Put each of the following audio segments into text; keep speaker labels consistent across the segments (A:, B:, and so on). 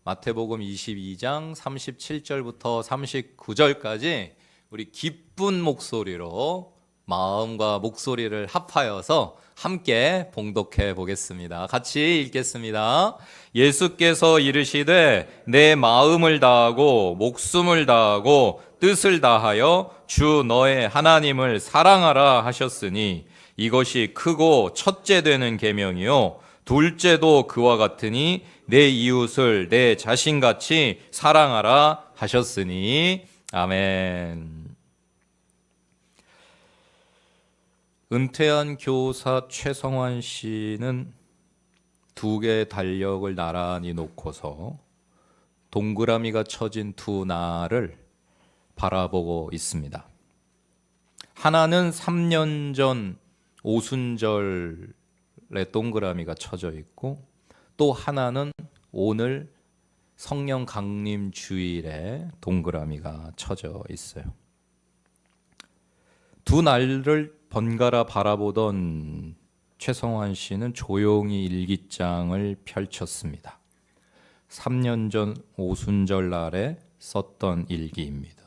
A: 마태복음 22장 37절부터 39절까지 우리 기쁜 목소리로 마음과 목소리를 합하여서 함께 봉독해 보겠습니다. 같이 읽겠습니다. 예수께서 이르시되 내 마음을 다하고 목숨을 다하고 뜻을 다하여 주 너의 하나님을 사랑하라 하셨으니 이것이 크고 첫째 되는 계명이요 둘째도 그와 같으니 내 이웃을 내 자신같이 사랑하라 하셨으니 아멘. 은퇴한 교사 최성환 씨는 두 개의 달력을 나란히 놓고서 동그라미가 쳐진 두 날을 바라보고 있습니다. 하나는 3년 전 오순절에 동그라미가 쳐져 있고 또 하나는 오늘 성령 강림 주일에 동그라미가 쳐져 있어요. 두 날을 번갈아 바라보던 최성환 씨는 조용히 일기장을 펼쳤습니다. 3년 전 오순절 날에 썼던 일기입니다.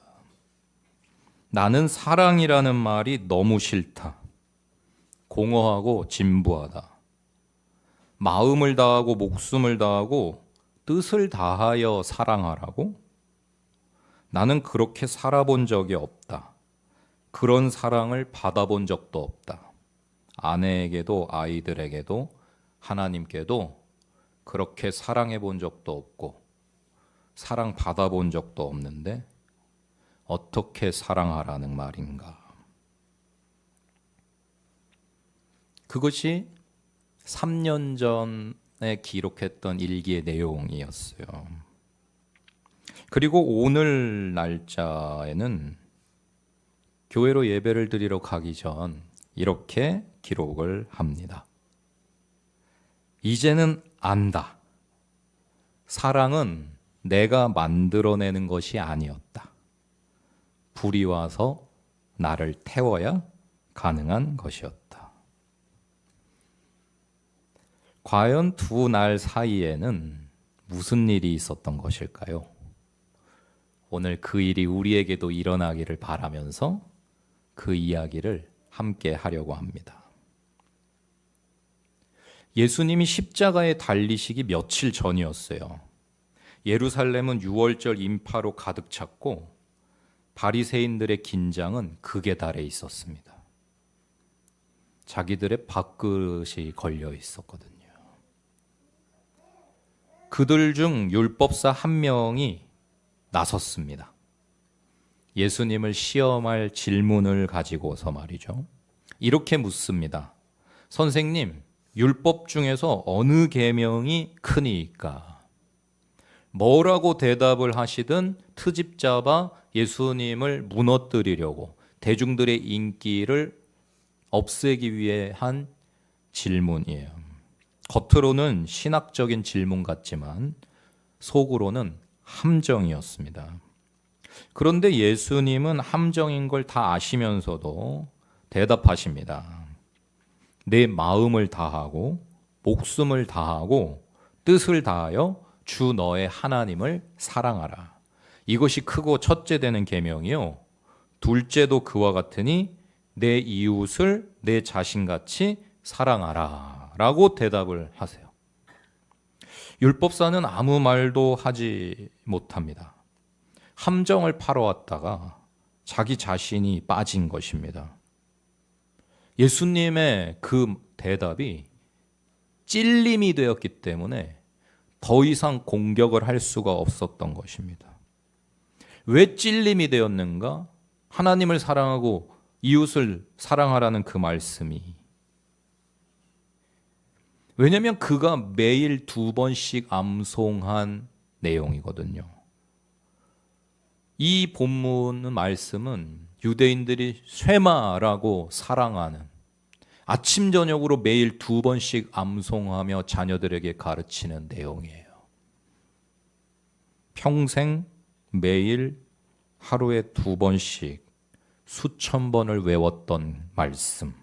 A: 나는 사랑이라는 말이 너무 싫다. 공허하고 진부하다. 마음을 다하고 목숨을 다하고 뜻을 다하여 사랑하라고? 나는 그렇게 살아본 적이 없다. 그런 사랑을 받아본 적도 없다. 아내에게도 아이들에게도 하나님께도 그렇게 사랑해 본 적도 없고 사랑 받아본 적도 없는데 어떻게 사랑하라는 말인가? 그것이 3년 전에 기록했던 일기의 내용이었어요. 그리고 오늘 날짜에는 교회로 예배를 드리러 가기 전 이렇게 기록을 합니다. 이제는 안다. 사랑은 내가 만들어내는 것이 아니었다. 불이 와서 나를 태워야 가능한 것이었다. 과연 두 날 사이에는 무슨 일이 있었던 것일까요? 오늘 그 일이 우리에게도 일어나기를 바라면서 그 이야기를 함께 하려고 합니다. 예수님이 십자가에 달리시기 며칠 전이었어요. 예루살렘은 유월절 인파로 가득 찼고 바리새인들의 긴장은 극에 달해 있었습니다. 자기들의 밥그릇이 걸려 있었거든요. 그들 중 율법사 한 명이 나섰습니다. 예수님을 시험할 질문을 가지고서 말이죠. 이렇게 묻습니다. 선생님, 율법 중에서 어느 계명이 크니까? 뭐라고 대답을 하시든 트집 잡아 예수님을 무너뜨리려고 대중들의 인기를 없애기 위해 한 질문이에요. 겉으로는 신학적인 질문 같지만 속으로는 함정이었습니다. 그런데 예수님은 함정인 걸 다 아시면서도 대답하십니다. 내 마음을 다하고 목숨을 다하고 뜻을 다하여 주 너의 하나님을 사랑하라. 이것이 크고 첫째 되는 계명이요 둘째도 그와 같으니 내 이웃을 내 자신같이 사랑하라 라고 대답을 하세요. 율법사는 아무 말도 하지 못합니다. 함정을 팔아왔다가 자기 자신이 빠진 것입니다. 예수님의 그 대답이 찔림이 되었기 때문에 더 이상 공격을 할 수가 없었던 것입니다. 왜 찔림이 되었는가? 하나님을 사랑하고 이웃을 사랑하라는 그 말씀이. 왜냐하면 그가 매일 2번씩 암송한 내용이거든요. 이 본문 말씀은 유대인들이 쇠마라고 사랑하는 아침 저녁으로 매일 2번씩 암송하며 자녀들에게 가르치는 내용이에요. 평생 매일 하루에 2번씩 수천 번을 외웠던 말씀.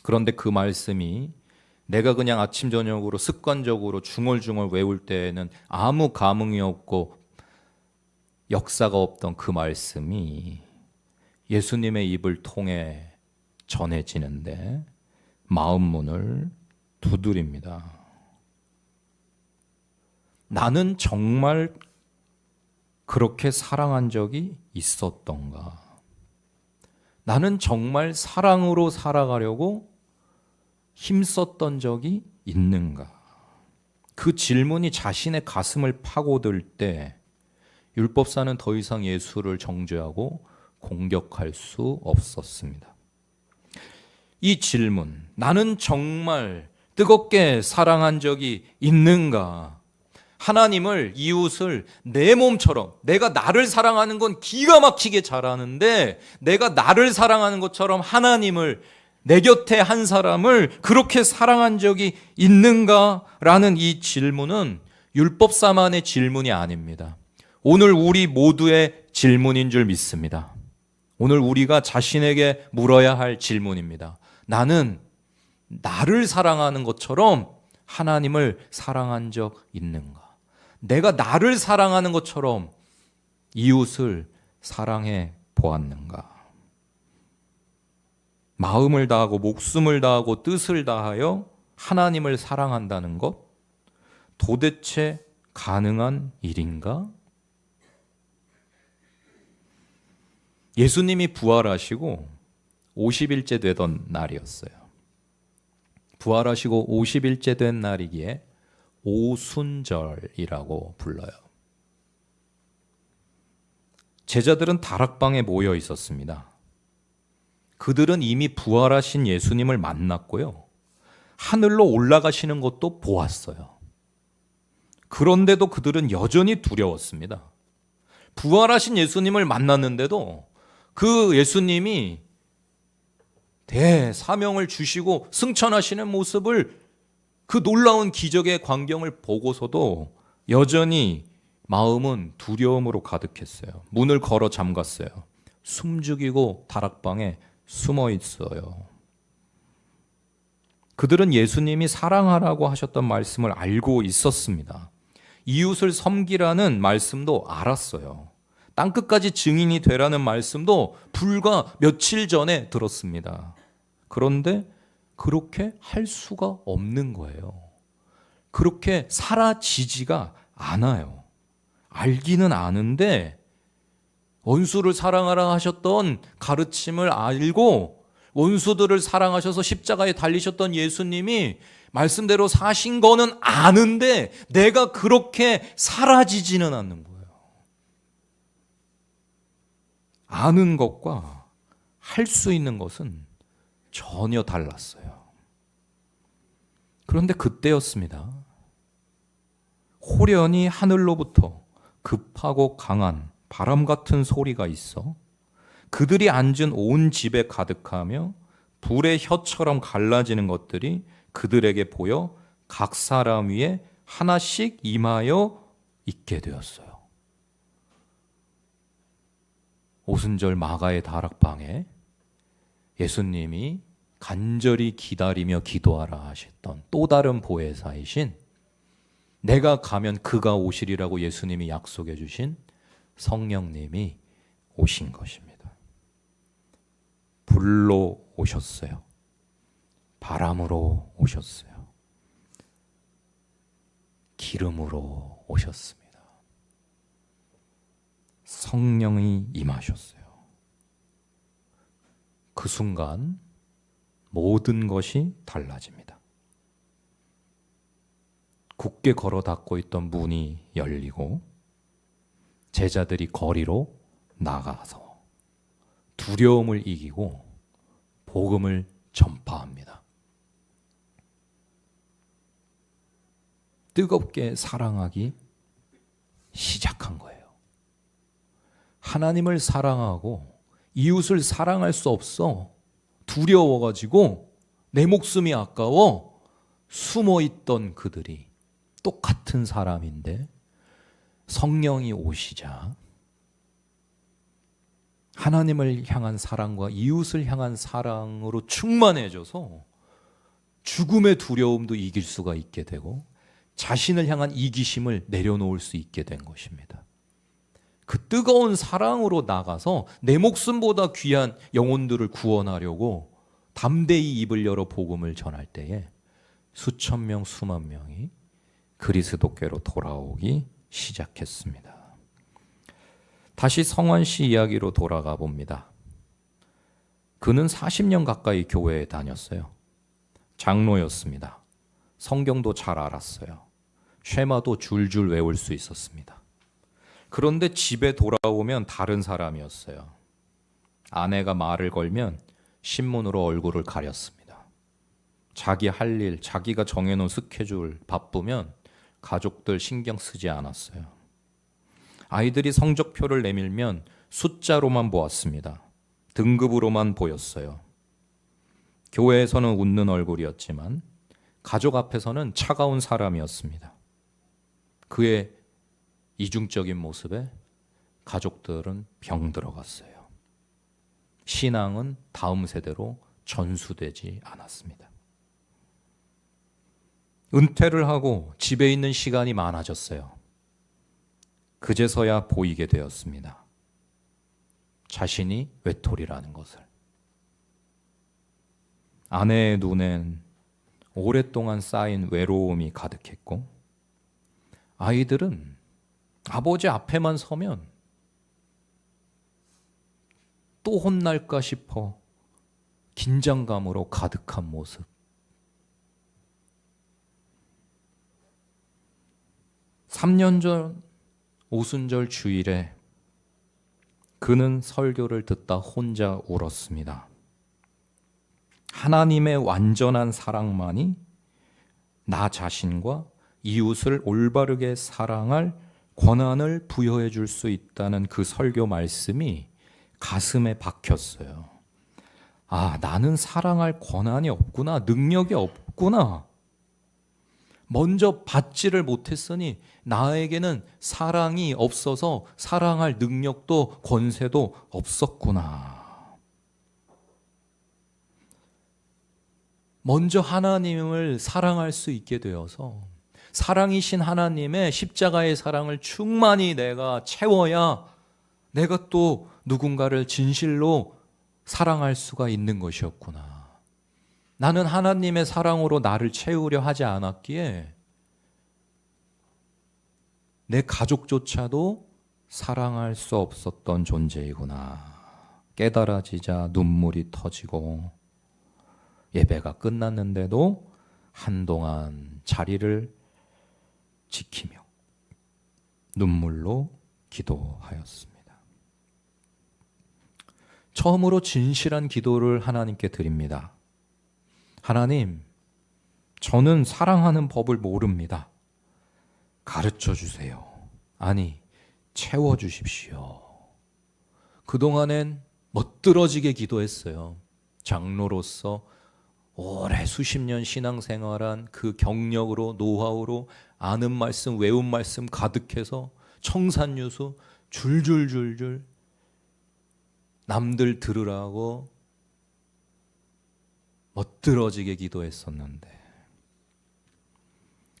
A: 그런데 그 말씀이 내가 그냥 아침 저녁으로 습관적으로 중얼중얼 외울 때에는 아무 감흥이 없고 역사가 없던 그 말씀이 예수님의 입을 통해 전해지는데 마음 문을 두드립니다. 나는 정말 그렇게 사랑한 적이 있었던가? 나는 정말 사랑으로 살아가려고 힘썼던 적이 있는가? 그 질문이 자신의 가슴을 파고들 때 율법사는 더 이상 예수를 정죄하고 공격할 수 없었습니다. 이 질문, 나는 정말 뜨겁게 사랑한 적이 있는가? 하나님을, 이웃을 내 몸처럼, 내가 나를 사랑하는 건 기가 막히게 잘하는데 내가 나를 사랑하는 것처럼 하나님을, 내 곁에 한 사람을 그렇게 사랑한 적이 있는가라는 이 질문은 율법사만의 질문이 아닙니다. 오늘 우리 모두의 질문인 줄 믿습니다. 오늘 우리가 자신에게 물어야 할 질문입니다. 나는 나를 사랑하는 것처럼 하나님을 사랑한 적 있는가? 내가 나를 사랑하는 것처럼 이웃을 사랑해 보았는가? 마음을 다하고 목숨을 다하고 뜻을 다하여 하나님을 사랑한다는 것 도대체 가능한 일인가? 예수님이 부활하시고 50일째 되던 날이었어요. 부활하시고 50일째 된 날이기에 오순절이라고 불러요. 제자들은 다락방에 모여 있었습니다. 그들은 이미 부활하신 예수님을 만났고요. 하늘로 올라가시는 것도 보았어요. 그런데도 그들은 여전히 두려웠습니다. 부활하신 예수님을 만났는데도 그 예수님이 대사명을 주시고 승천하시는 모습을, 그 놀라운 기적의 광경을 보고서도 여전히 마음은 두려움으로 가득했어요. 문을 걸어 잠갔어요. 숨죽이고 다락방에 숨어 있어요. 그들은 예수님이 사랑하라고 하셨던 말씀을 알고 있었습니다. 이웃을 섬기라는 말씀도 알았어요. 땅끝까지 증인이 되라는 말씀도 불과 며칠 전에 들었습니다. 그런데 그렇게 할 수가 없는 거예요. 그렇게 사라지지가 않아요. 알기는 아는데 원수를 사랑하라 하셨던 가르침을 알고 원수들을 사랑하셔서 십자가에 달리셨던 예수님이 말씀대로 사신 거는 아는데 내가 그렇게 사라지지는 않는 거예요. 아는 것과 할 수 있는 것은 전혀 달랐어요. 그런데 그때였습니다. 호련히 하늘로부터 급하고 강한 바람 같은 소리가 있어 그들이 앉은 온 집에 가득하며 불의 혀처럼 갈라지는 것들이 그들에게 보여 각 사람 위에 하나씩 임하여 있게 되었어요. 오순절 마가의 다락방에 예수님이 간절히 기다리며 기도하라 하셨던 또 다른 보혜사이신, 내가 가면 그가 오시리라고 예수님이 약속해 주신 성령님이 오신 것입니다. 불로 오셨어요. 바람으로 오셨어요. 기름으로 오셨습니다. 성령이 임하셨어요. 그 순간 모든 것이 달라집니다. 굳게 걸어 닫고 있던 문이 열리고 제자들이 거리로 나가서 두려움을 이기고 복음을 전파합니다. 뜨겁게 사랑하기 시작한 거예요. 하나님을 사랑하고 이웃을 사랑할 수 없어 두려워가지고 내 목숨이 아까워 숨어있던 그들이 똑같은 사람인데 성령이 오시자 하나님을 향한 사랑과 이웃을 향한 사랑으로 충만해져서 죽음의 두려움도 이길 수가 있게 되고 자신을 향한 이기심을 내려놓을 수 있게 된 것입니다. 그 뜨거운 사랑으로 나가서 내 목숨보다 귀한 영혼들을 구원하려고 담대히 입을 열어 복음을 전할 때에 수천 명, 수만 명이 그리스도께로 돌아오기 시작했습니다. 다시 성환 씨 이야기로 돌아가 봅니다. 그는 40년 가까이 교회에 다녔어요. 장로였습니다. 성경도 잘 알았어요. 쉐마도 줄줄 외울 수 있었습니다. 그런데 집에 돌아오면 다른 사람이었어요. 아내가 말을 걸면 신문으로 얼굴을 가렸습니다. 자기 할 일, 자기가 정해놓은 스케줄 바쁘면 가족들 신경 쓰지 않았어요. 아이들이 성적표를 내밀면 숫자로만 보았습니다. 등급으로만 보였어요. 교회에서는 웃는 얼굴이었지만 가족 앞에서는 차가운 사람이었습니다. 그의 이중적인 모습에 가족들은 병들어갔어요. 신앙은 다음 세대로 전수되지 않았습니다. 은퇴를 하고 집에 있는 시간이 많아졌어요. 그제서야 보이게 되었습니다. 자신이 외톨이라는 것을. 아내의 눈엔 오랫동안 쌓인 외로움이 가득했고 아이들은 아버지 앞에만 서면 또 혼날까 싶어 긴장감으로 가득한 모습. (3년) 전 오순절 주일에 그는 설교를 듣다 혼자 울었습니다. 하나님의 완전한 사랑만이 나 자신과 이웃을 올바르게 사랑할 권한을 부여해 줄 수 있다는 그 설교 말씀이 가슴에 박혔어요. 아, 나는 사랑할 권한이 없구나, 능력이 없구나. 먼저 받지를 못했으니 나에게는 사랑이 없어서 사랑할 능력도 권세도 없었구나. 먼저 하나님을 사랑할 수 있게 되어서 사랑이신 하나님의 십자가의 사랑을 충만히 내가 채워야 내가 또 누군가를 진실로 사랑할 수가 있는 것이었구나. 나는 하나님의 사랑으로 나를 채우려 하지 않았기에 내 가족조차도 사랑할 수 없었던 존재이구나. 깨달아지자 눈물이 터지고 예배가 끝났는데도 한동안 자리를 지키며 눈물로 기도하였습니다. 처음으로 진실한 기도를 하나님께 드립니다. 하나님, 저는 사랑하는 법을 모릅니다. 가르쳐 주세요. 아니, 채워 주십시오. 그동안엔 멋들어지게 기도했어요. 장로로서 오래 수십 년 신앙생활한 그 경력으로, 노하우로 아는 말씀, 외운 말씀 가득해서 청산유수 줄줄줄줄 남들 들으라고 멋들어지게 기도했었는데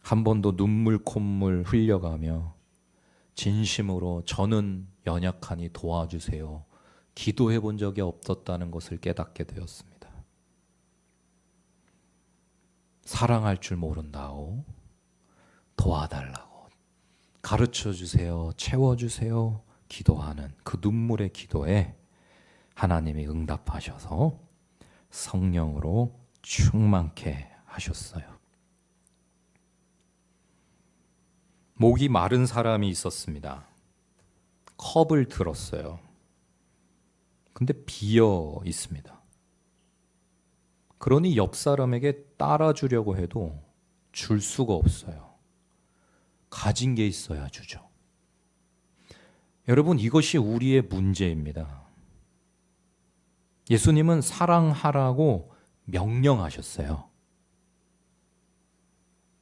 A: 한 번도 눈물 콧물 흘려가며 진심으로 저는 연약하니 도와주세요. 기도해 본 적이 없었다는 것을 깨닫게 되었습니다. 사랑할 줄 모른다고 도와달라고 가르쳐 주세요. 채워 주세요. 기도하는 그 눈물의 기도에 하나님이 응답하셔서 성령으로 충만케 하셨어요. 목이 마른 사람이 있었습니다. 컵을 들었어요. 근데 비어 있습니다. 그러니 옆 사람에게 따라주려고 해도 줄 수가 없어요. 가진 게 있어야 주죠. 여러분, 이것이 우리의 문제입니다. 예수님은 사랑하라고 명령하셨어요.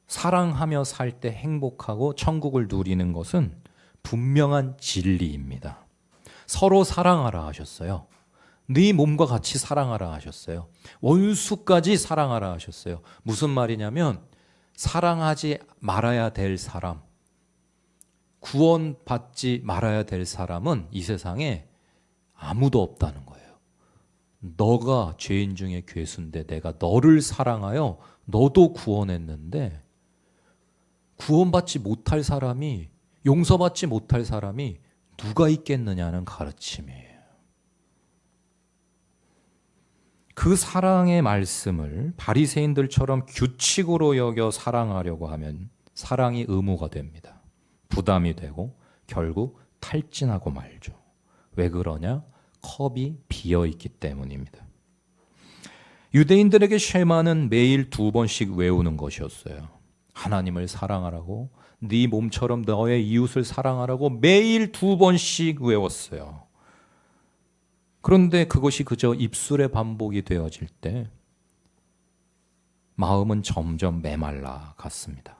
A: 사랑하며 살 때 행복하고 천국을 누리는 것은 분명한 진리입니다. 서로 사랑하라 하셨어요. 네 몸과 같이 사랑하라 하셨어요. 원수까지 사랑하라 하셨어요. 무슨 말이냐면 사랑하지 말아야 될 사람, 구원받지 말아야 될 사람은 이 세상에 아무도 없다는 거예요. 너가 죄인 중에 괴수인데 내가 너를 사랑하여 너도 구원했는데 구원받지 못할 사람이, 용서받지 못할 사람이 누가 있겠느냐는 가르침이에요. 그 사랑의 말씀을 바리새인들처럼 규칙으로 여겨 사랑하려고 하면 사랑이 의무가 됩니다. 부담이 되고 결국 탈진하고 말죠. 왜 그러냐? 컵이 비어 있기 때문입니다. 유대인들에게 쉐마는 매일 2번씩 외우는 것이었어요. 하나님을 사랑하라고, 네 몸처럼 너의 이웃을 사랑하라고 매일 2번씩 외웠어요. 그런데 그것이 그저 입술의 반복이 되어질 때 마음은 점점 메말라 갔습니다.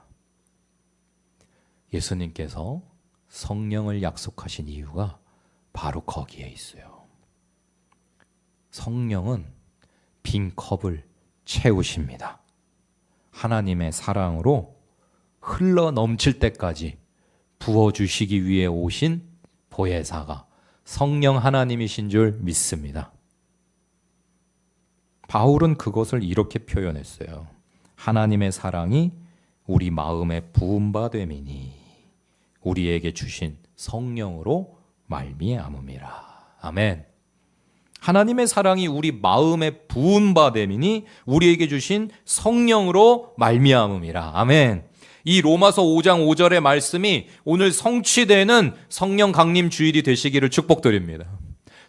A: 예수님께서 성령을 약속하신 이유가 바로 거기에 있어요. 성령은 빈 컵을 채우십니다. 하나님의 사랑으로 흘러 넘칠 때까지 부어주시기 위해 오신 보혜사가 성령 하나님이신 줄 믿습니다. 바울은 그것을 이렇게 표현했어요. 하나님의 사랑이 우리 마음에 부은 바 됨이니 우리에게 주신 성령으로 말미암음이라. 아멘. 하나님의 사랑이 우리 마음에 부은 바 됨이니 우리에게 주신 성령으로 말미암음이라. 아멘. 이 로마서 5장 5절의 말씀이 오늘 성취되는 성령 강림 주일이 되시기를 축복드립니다.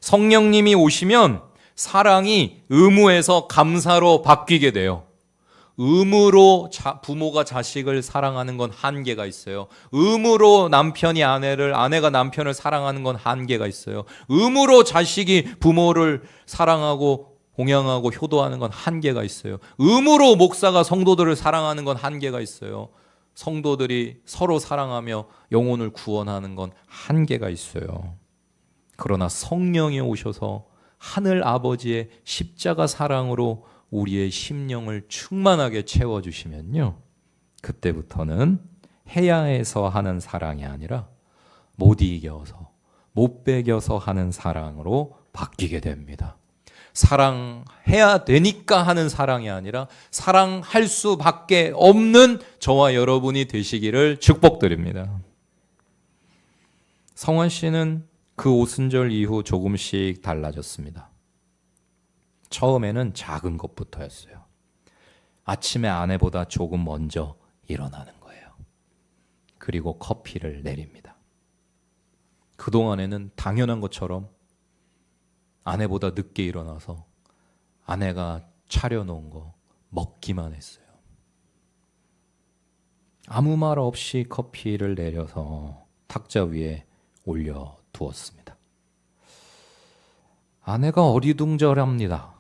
A: 성령님이 오시면 사랑이 의무에서 감사로 바뀌게 돼요. 의무로 부모가 자식을 사랑하는 건 한계가 있어요. 의무로 남편이 아내를, 아내가 남편을 사랑하는 건 한계가 있어요. 의무로 자식이 부모를 사랑하고 봉양하고 효도하는 건 한계가 있어요. 의무로 목사가 성도들을 사랑하는 건 한계가 있어요. 성도들이 서로 사랑하며 영혼을 구원하는 건 한계가 있어요. 그러나 성령이 오셔서 하늘 아버지의 십자가 사랑으로 우리의 심령을 충만하게 채워주시면요, 그때부터는 해야 해서 하는 사랑이 아니라 못 이겨서, 못 배겨서 하는 사랑으로 바뀌게 됩니다. 사랑해야 되니까 하는 사랑이 아니라 사랑할 수밖에 없는 저와 여러분이 되시기를 축복드립니다. 성환 씨는 그 오순절 이후 조금씩 달라졌습니다. 처음에는 작은 것부터였어요. 아침에 아내보다 조금 먼저 일어나는 거예요. 그리고 커피를 내립니다. 그동안에는 당연한 것처럼 아내보다 늦게 일어나서 아내가 차려놓은 거 먹기만 했어요. 아무 말 없이 커피를 내려서 탁자 위에 올려두었습니다. 아내가 어리둥절합니다.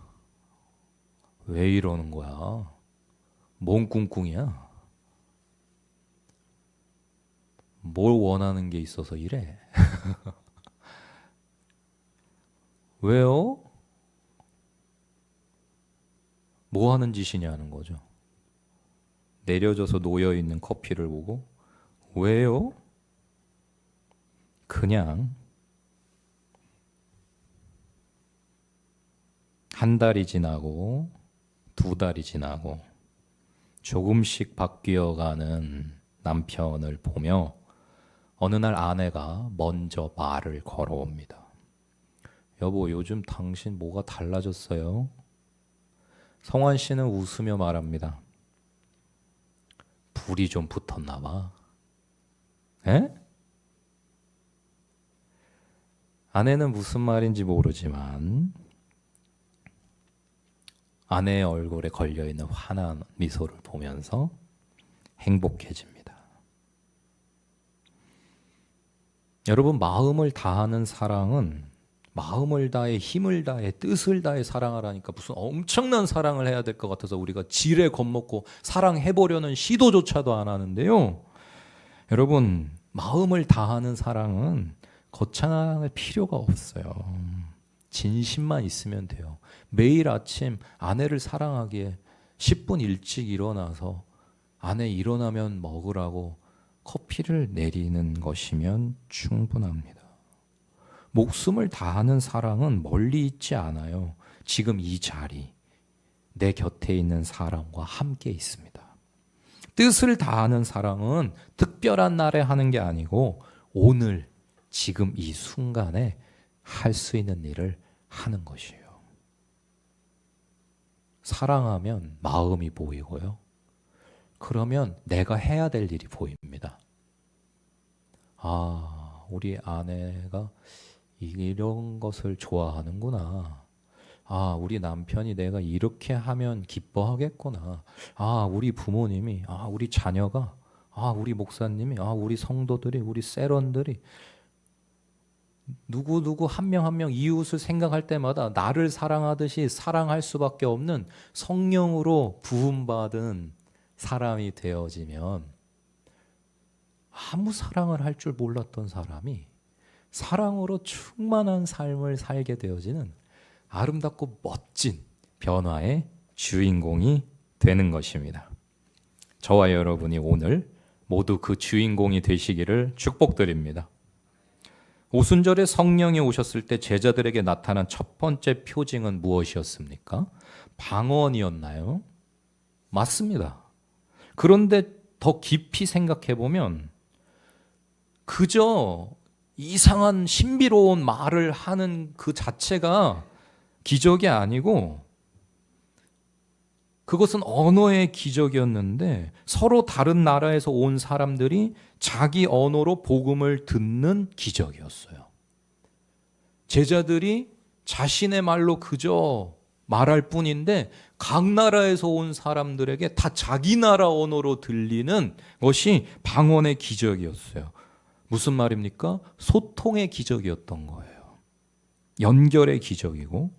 A: 왜 이러는 거야? 뭔 꿍꿍이야? 뭘 원하는 게 있어서 이래? 왜요? 뭐 하는 짓이냐는 거죠. 내려져서 놓여있는 커피를 보고 왜요? 그냥 한 달이 지나고 2달이 지나고 조금씩 바뀌어가는 남편을 보며 어느 날 아내가 먼저 말을 걸어옵니다. 여보, 요즘 당신 뭐가 달라졌어요? 성환 씨는 웃으며 말합니다. 불이 좀 붙었나 봐. 에? 아내는 무슨 말인지 모르지만 아내의 얼굴에 걸려있는 환한 미소를 보면서 행복해집니다. 여러분, 마음을 다하는 사랑은 마음을 다해, 힘을 다해, 뜻을 다해 사랑하라니까 무슨 엄청난 사랑을 해야 될 것 같아서 우리가 지레 겁먹고 사랑해보려는 시도조차도 안 하는데요. 여러분, 마음을 다하는 사랑은 거창할 필요가 없어요. 진심만 있으면 돼요. 매일 아침 아내를 사랑하기에 10분 일찍 일어나서 아내 일어나면 먹으라고 커피를 내리는 것이면 충분합니다. 목숨을 다하는 사랑은 멀리 있지 않아요. 지금 이 자리, 내 곁에 있는 사람과 함께 있습니다. 뜻을 다하는 사랑은 특별한 날에 하는 게 아니고 오늘, 지금 이 순간에 할 수 있는 일을 하는 것이에요. 사랑하면 마음이 보이고요. 그러면 내가 해야 될 일이 보입니다. 아, 우리 아내가 이런 것을 좋아하는구나. 아, 우리 남편이 내가 이렇게 하면 기뻐하겠구나. 아, 우리 부모님이, 아, 우리 자녀가, 아, 우리 목사님이, 아, 우리 성도들이, 우리 세런들이 누구 한 명 한 명 이웃을 생각할 때마다 나를 사랑하듯이 사랑할 수밖에 없는 성령으로 부음받은 사람이 되어지면 아무 사랑을 할 줄 몰랐던 사람이 사랑으로 충만한 삶을 살게 되어지는 아름답고 멋진 변화의 주인공이 되는 것입니다. 저와 여러분이 오늘 모두 그 주인공이 되시기를 축복드립니다. 오순절에 성령이 오셨을 때 제자들에게 나타난 첫 번째 표징은 무엇이었습니까? 방언이었나요? 맞습니다. 그런데 더 깊이 생각해 보면 그저 이상한 신비로운 말을 하는 그 자체가 기적이 아니고 그것은 언어의 기적이었는데 서로 다른 나라에서 온 사람들이 자기 언어로 복음을 듣는 기적이었어요. 제자들이 자신의 말로 그저 말할 뿐인데 각 나라에서 온 사람들에게 다 자기 나라 언어로 들리는 것이 방언의 기적이었어요. 무슨 말입니까? 소통의 기적이었던 거예요. 연결의 기적이고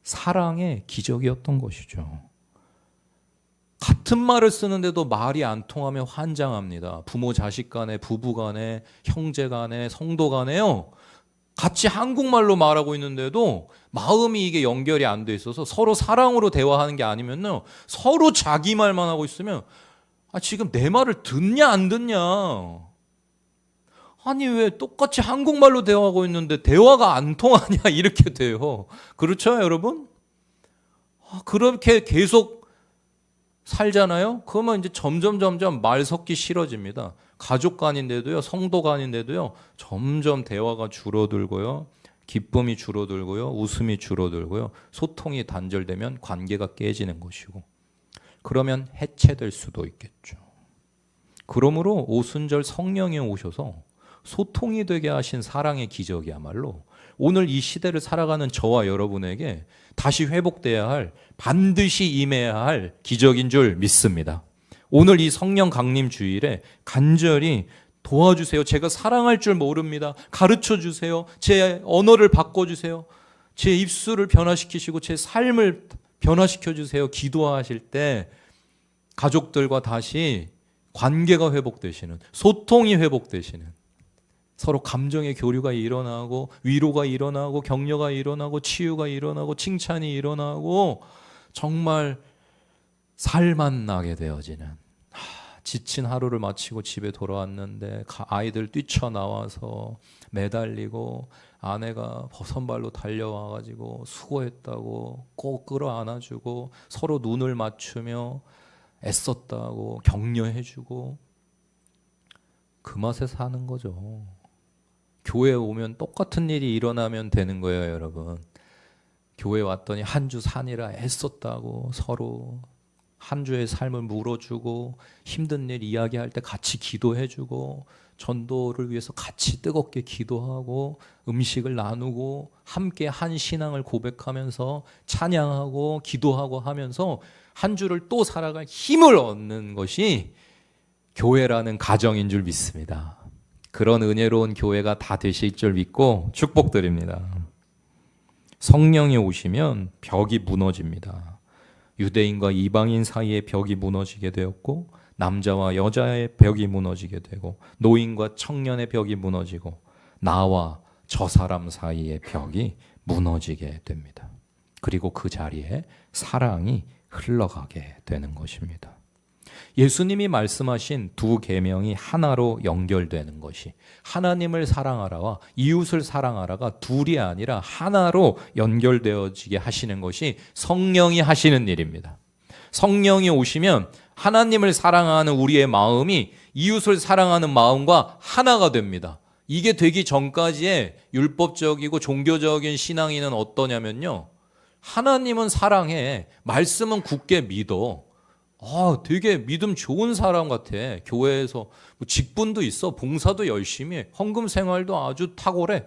A: 사랑의 기적이었던 것이죠. 같은 말을 쓰는데도 말이 안 통하면 환장합니다. 부모 자식 간에, 부부 간에, 형제 간에, 성도 간에요. 같이 한국말로 말하고 있는데도 마음이 이게 연결이 안 돼 있어서 서로 사랑으로 대화하는 게 아니면요. 서로 자기 말만 하고 있으면 아, 지금 내 말을 듣냐 안 듣냐. 아니 왜 똑같이 한국말로 대화하고 있는데 대화가 안 통하냐 이렇게 돼요. 그렇죠 여러분? 그렇게 계속 살잖아요. 그러면 이제 점점 말 섞기 싫어집니다. 가족 간인데도요, 성도 간인데도요, 점점 대화가 줄어들고요, 기쁨이 줄어들고요, 웃음이 줄어들고요, 소통이 단절되면 관계가 깨지는 것이고, 그러면 해체될 수도 있겠죠. 그러므로 오순절 성령이 오셔서 소통이 되게 하신 사랑의 기적이야말로 오늘 이 시대를 살아가는 저와 여러분에게 다시 회복돼야 할, 반드시 임해야 할 기적인 줄 믿습니다. 오늘 이 성령 강림 주일에 간절히 도와주세요. 제가 사랑할 줄 모릅니다. 가르쳐 주세요. 제 언어를 바꿔주세요. 제 입술을 변화시키시고 제 삶을 변화시켜 주세요. 기도하실 때 가족들과 다시 관계가 회복되시는, 소통이 회복되시는, 서로 감정의 교류가 일어나고 위로가 일어나고 격려가 일어나고 치유가 일어나고 칭찬이 일어나고 정말 살만 나게 되어지는, 지친 하루를 마치고 집에 돌아왔는데 아이들 뛰쳐나와서 매달리고 아내가 버선발로 달려와가지고 수고했다고 꼭 끌어안아주고 서로 눈을 맞추며 애썼다고 격려해주고 그 맛에 사는 거죠. 교회에 오면 똑같은 일이 일어나면 되는 거예요, 여러분. 교회 왔더니 한 주 사니라 애썼다고 서로 한 주의 삶을 물어주고 힘든 일 이야기할 때 같이 기도해주고 전도를 위해서 같이 뜨겁게 기도하고 음식을 나누고 함께 한 신앙을 고백하면서 찬양하고 기도하고 하면서 한 주를 또 살아갈 힘을 얻는 것이 교회라는 가정인 줄 믿습니다. 그런 은혜로운 교회가 다 되실 줄 믿고 축복드립니다. 성령이 오시면 벽이 무너집니다. 유대인과 이방인 사이의 벽이 무너지게 되었고 남자와 여자의 벽이 무너지게 되고 노인과 청년의 벽이 무너지고 나와 저 사람 사이의 벽이 무너지게 됩니다. 그리고 그 자리에 사랑이 흘러가게 되는 것입니다. 예수님이 말씀하신 두 계명이 하나로 연결되는 것이, 하나님을 사랑하라와 이웃을 사랑하라가 둘이 아니라 하나로 연결되어지게 하시는 것이 성령이 하시는 일입니다. 성령이 오시면 하나님을 사랑하는 우리의 마음이 이웃을 사랑하는 마음과 하나가 됩니다. 이게 되기 전까지의 율법적이고 종교적인 신앙인은 어떠냐면요, 하나님은 사랑해, 말씀은 굳게 믿어, 되게 믿음 좋은 사람 같아, 교회에서 직분도 있어, 봉사도 열심히 해, 헌금 생활도 아주 탁월해.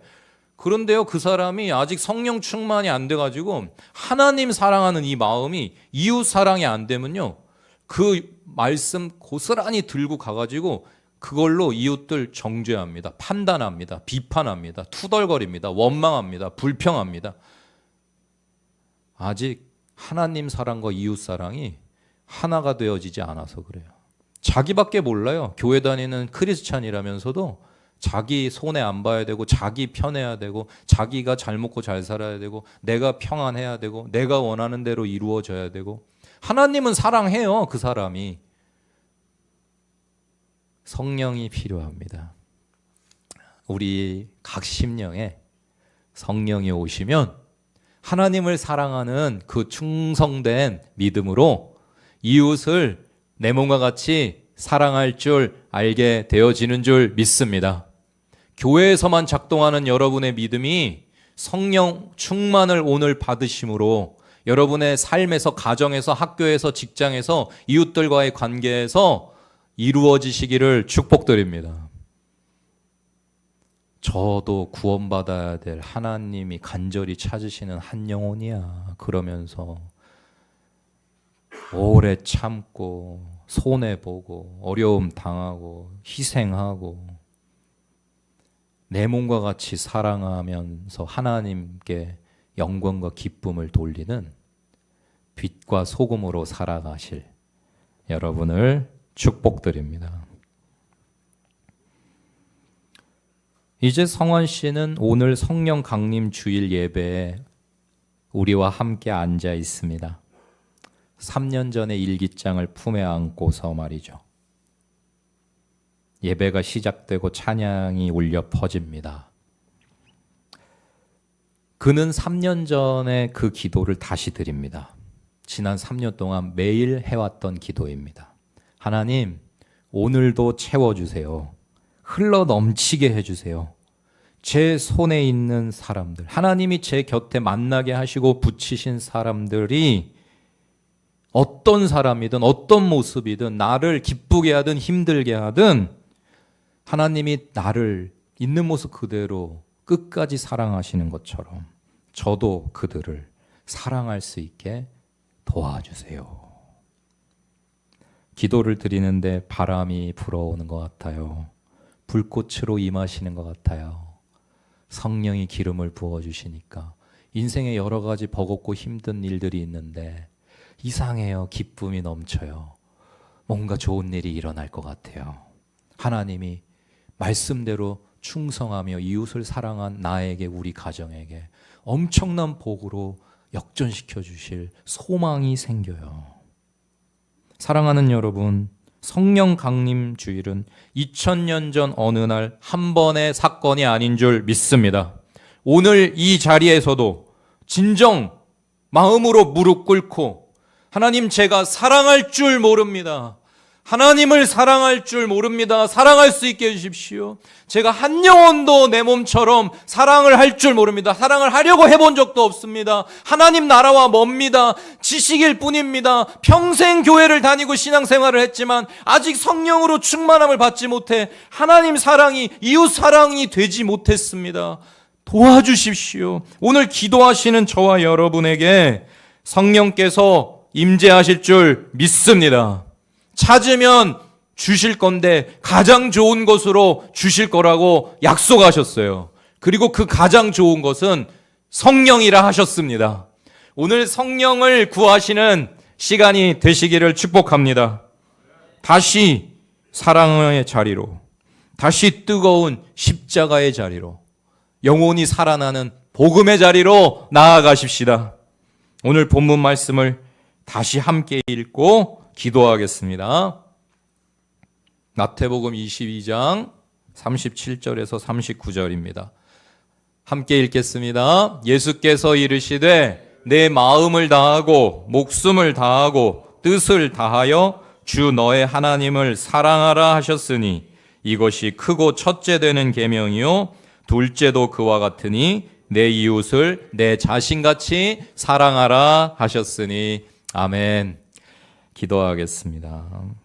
A: 그런데요, 그 사람이 아직 성령 충만이 안 돼가지고 하나님 사랑하는 이 마음이 이웃 사랑이 안 되면요, 그 말씀 고스란히 들고 가가지고 그걸로 이웃들 정죄합니다, 판단합니다, 비판합니다, 투덜거립니다, 원망합니다, 불평합니다. 아직 하나님 사랑과 이웃 사랑이 하나가 되어지지 않아서 그래요. 자기밖에 몰라요. 교회 다니는 크리스찬이라면서도 자기 손해 안 봐야 되고, 자기 편해야 되고, 자기가 잘 먹고 잘 살아야 되고, 내가 평안해야 되고, 내가 원하는 대로 이루어져야 되고. 하나님은 사랑해요, 그 사람이. 성령이 필요합니다. 우리 각 심령에 성령이 오시면 하나님을 사랑하는 그 충성된 믿음으로 이웃을 내 몸과 같이 사랑할 줄 알게 되어지는 줄 믿습니다. 교회에서만 작동하는 여러분의 믿음이 성령 충만을 오늘 받으심으로 여러분의 삶에서, 가정에서, 학교에서, 직장에서, 이웃들과의 관계에서 이루어지시기를 축복드립니다. 저도 구원받아야 될 하나님이 간절히 찾으시는 한 영혼이야. 그러면서 오래 참고 손해보고 어려움 당하고 희생하고 내 몸과 같이 사랑하면서 하나님께 영광과 기쁨을 돌리는 빛과 소금으로 살아가실 여러분을 축복드립니다. 이제 성원 씨는 오늘 성령 강림 주일 예배에 우리와 함께 앉아 있습니다. 3년 전에 일기장을 품에 안고서 말이죠. 예배가 시작되고 찬양이 울려 퍼집니다. 그는 3년 전에 그 기도를 다시 드립니다. 지난 3년 동안 매일 해왔던 기도입니다. 하나님, 오늘도 채워주세요. 흘러 넘치게 해주세요. 제 손에 있는 사람들, 하나님이 제 곁에 만나게 하시고 붙이신 사람들이 어떤 사람이든 어떤 모습이든 나를 기쁘게 하든 힘들게 하든 하나님이 나를 있는 모습 그대로 끝까지 사랑하시는 것처럼 저도 그들을 사랑할 수 있게 도와주세요. 기도를 드리는데 바람이 불어오는 것 같아요. 불꽃으로 임하시는 것 같아요. 성령이 기름을 부어주시니까 인생에 여러 가지 버겁고 힘든 일들이 있는데 이상해요. 기쁨이 넘쳐요. 뭔가 좋은 일이 일어날 것 같아요. 하나님이 말씀대로 충성하며 이웃을 사랑한 나에게, 우리 가정에게 엄청난 복으로 역전시켜 주실 소망이 생겨요. 사랑하는 여러분, 성령 강림 주일은 2000년 전 어느 날 한 번의 사건이 아닌 줄 믿습니다. 오늘 이 자리에서도 진정 마음으로 무릎 꿇고 하나님, 제가 사랑할 줄 모릅니다. 하나님을 사랑할 줄 모릅니다. 사랑할 수 있게 해주십시오. 제가 한 영혼도 내 몸처럼 사랑을 할 줄 모릅니다. 사랑을 하려고 해본 적도 없습니다. 하나님 나라와 멉니다. 지식일 뿐입니다. 평생 교회를 다니고 신앙생활을 했지만 아직 성령으로 충만함을 받지 못해 하나님 사랑이, 이웃 사랑이 되지 못했습니다. 도와주십시오. 오늘 기도하시는 저와 여러분에게 성령께서 임재하실 줄 믿습니다. 찾으면 주실 건데 가장 좋은 것으로 주실 거라고 약속하셨어요. 그리고 그 가장 좋은 것은 성령이라 하셨습니다. 오늘 성령을 구하시는 시간이 되시기를 축복합니다. 다시 사랑의 자리로, 다시 뜨거운 십자가의 자리로 영혼이 살아나는 복음의 자리로 나아가십시다. 오늘 본문 말씀을 다시 함께 읽고 기도하겠습니다. 마태복음 22장 37절에서 39절입니다. 함께 읽겠습니다. 예수께서 이르시되 내 마음을 다하고 목숨을 다하고 뜻을 다하여 주 너의 하나님을 사랑하라 하셨으니 이것이 크고 첫째 되는 계명이요 둘째도 그와 같으니 내 이웃을 내 자신같이 사랑하라 하셨으니 아멘. 기도하겠습니다.